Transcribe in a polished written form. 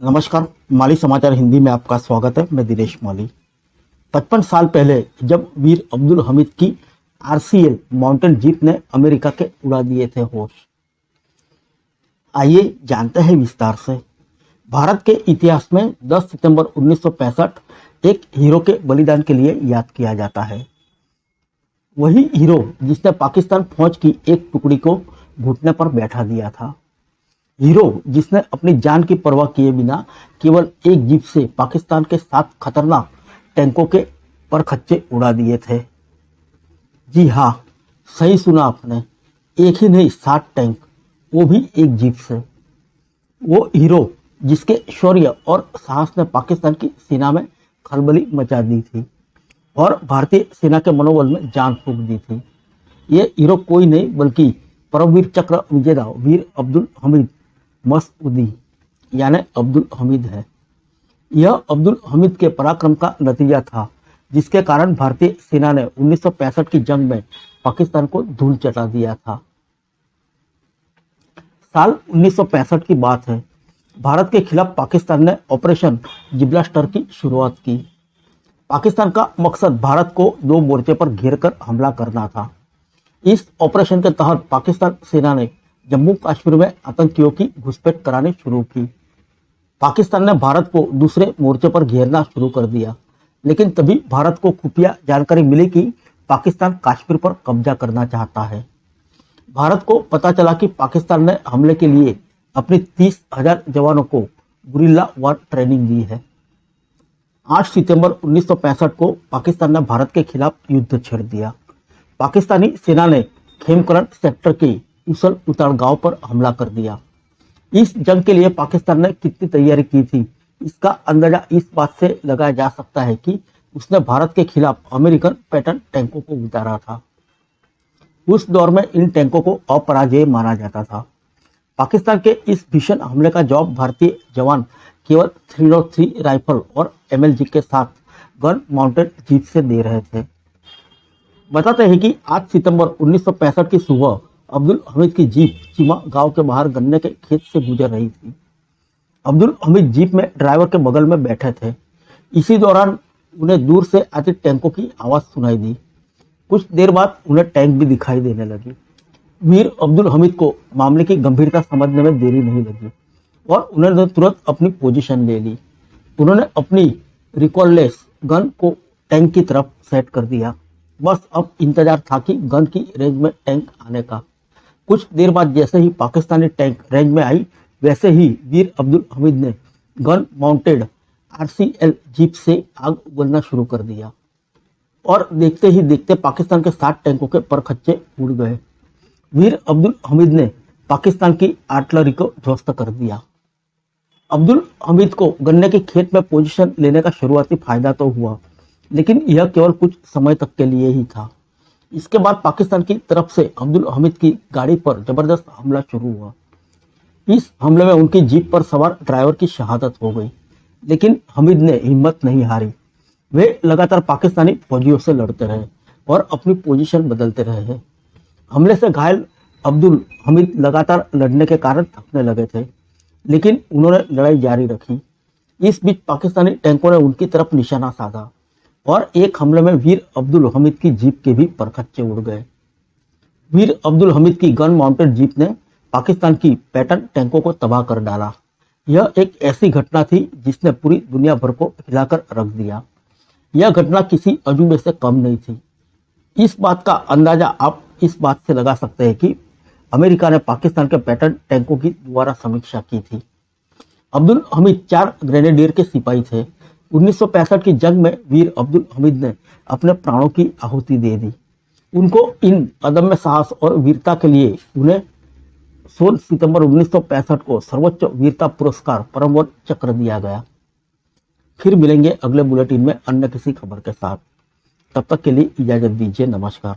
नमस्कार। माली समाचार हिंदी में आपका स्वागत है। मैं दिनेश माली। 55 साल पहले जब वीर अब्दुल हमीद की आरसीएल माउंटेन जीप ने अमेरिका के उड़ा दिए थे होश। आइए जानते हैं विस्तार से। भारत के इतिहास में 10 सितंबर 1965 एक हीरो के बलिदान के लिए याद किया जाता है। वही हीरो जिसने पाकिस्तान फौज की एक टुकड़ी को घुटने पर बैठा दिया था। हीरो जिसने अपनी जान की परवाह किए बिना केवल एक जीप से पाकिस्तान के 7 खतरनाक टैंकों के परखच्चे उड़ा दिए थे। जी हाँ, सही सुना आपने, एक ही नहीं 7 टैंक, वो भी एक जीप से। वो हीरो जिसके शौर्य और साहस ने पाकिस्तान की सेना में खलबली मचा दी थी और भारतीय सेना के मनोबल में जान फूंक दी थी। ये हीरो कोई नहीं बल्कि परमवीर चक्र विजेता वीर अब्दुल हमीद मसऊदी यानी अब्दुल हमीद है। यह अब्दुल हमीद के पराक्रम का नतीजा था, जिसके कारण भारतीय सेना ने 1965 की जंग में पाकिस्तान को धूल चटा दिया था। साल 1965 की बात है। भारत के खिलाफ पाकिस्तान ने ऑपरेशन जिब्राल्टर की शुरुआत की। पाकिस्तान का मकसद भारत को 2 मोर्चे पर घेरकर हमला करना था। इस ऑपरेशन के तहत पाकिस्तान सेना ने जम्मू कश्मीर में आतंकियों की घुसपैठ करानी शुरू की। पाकिस्तान ने भारत को दूसरे मोर्चे पर घेरना शुरू कर दिया, लेकिन तभी भारत को खुफिया जानकारी मिली कि पाकिस्तान कश्मीर पर कब्जा करना चाहता है। भारत को पता चला कि पाकिस्तान ने हमले के लिए अपनी 30,000 जवानों को गुरिल्ला वार ट्रेनिंग दी है। 8 सितंबर 1965 को पाकिस्तान ने भारत के खिलाफ युद्ध छेड़ दिया। पाकिस्तानी सेना ने खेमकरन सेक्टर के उसल उताड़ गांव पर हमला कर दिया। इस जंग के लिए पाकिस्तान ने कितनी तैयारी की थी, इसका अंदाजा इस बात से लगाया जा सकता है कि उसने भारत के खिलाफ अमेरिकन पैटर्न टैंकों को उतारा था। उस दौर में इन टैंकों को अपराजेय माना जाता था। पाकिस्तान के इस भीषण हमले का जवाब भारतीय जवान केवल 303 राइफल और एमएलजी के साथ गन माउंटेड जीप से दे रहे थे। बताते हैं कि 8 सितंबर 1965 की सुबह अब्दुल हमीद की जीप चीमा गांव के बाहर गन्ने के खेत से गुजर रही थी। अब्दुल हमीद जीप में ड्राइवर के बगल में बैठे थे। इसी दौरान उन्हें दूर से आते टैंकों की आवाज सुनाई दी। कुछ देर बाद उन्हें टैंक भी दिखाई देने लगी। वीर अब्दुल हमीद को मामले की गंभीरता समझने में देरी नहीं लगी और उन्होंने तुरंत अपनी पोजीशन ले ली। उन्होंने अपनी रिकॉर्डलेस गन को टैंक की तरफ सेट कर दिया। बस अब इंतजार था कि गन की रेंज में टैंक आने का। कुछ देर बाद जैसे ही पाकिस्तानी टैंक रेंज में आई, वैसे ही वीर अब्दुल हमीद ने गन माउंटेड आरसीएल जीप से आग उगलना शुरू कर दिया और देखते ही देखते पाकिस्तान के 7 टैंकों के परखच्चे उड़ गए। वीर अब्दुल हमीद ने पाकिस्तान की आर्टिलरी को ध्वस्त कर दिया। अब्दुल हमीद को गन्ने के खेत में पोजीशन लेने का शुरुआती फायदा तो हुआ, लेकिन यह केवल कुछ समय तक के लिए ही था। इसके बाद पाकिस्तान की तरफ से अब्दुल हमीद की गाड़ी पर जबरदस्त हमला शुरू हुआ। इस हमले में उनकी जीप पर सवार ड्राइवर की शहादत हो गई, लेकिन हमीद ने हिम्मत नहीं हारी। वे लगातार पाकिस्तानी फौजियों से लड़ते रहे और अपनी पोजीशन बदलते रहे। हमले से घायल अब्दुल हमीद लगातार लड़ने के कारण थकने लगे थे, लेकिन उन्होंने लड़ाई जारी रखी। इस बीच पाकिस्तानी टैंकों ने उनकी तरफ निशाना साधा और एक हमले में वीर अब्दुल हमीद की जीप के भी परखच्चे उड़ गए। वीर अब्दुल हमीद की गन माउंटेड जीप ने पाकिस्तान की पैटर्न टैंकों को तबाह कर डाला। यह एक ऐसी घटना थी जिसने पूरी दुनिया भर को हिलाकर रख दिया। यह घटना किसी अजूबे से कम नहीं थी। इस बात का अंदाजा आप इस बात से लगा सकते हैं कि अमेरिका ने पाकिस्तान के पैटर्न टैंकों की दोबारा समीक्षा की थी। अब्दुल हमीद 4 ग्रेनेडियर के सिपाही थे। 1965 की जंग में वीर अब्दुल हमीद ने अपने प्राणों की आहुति दे दी। उनको इन अदम्य साहस और वीरता के लिए उन्हें 16 सितंबर 1965 को सर्वोच्च वीरता पुरस्कार परमवीर चक्र दिया गया। फिर मिलेंगे अगले बुलेटिन में अन्य किसी खबर के साथ। तब तक के लिए इजाजत दीजिए। नमस्कार।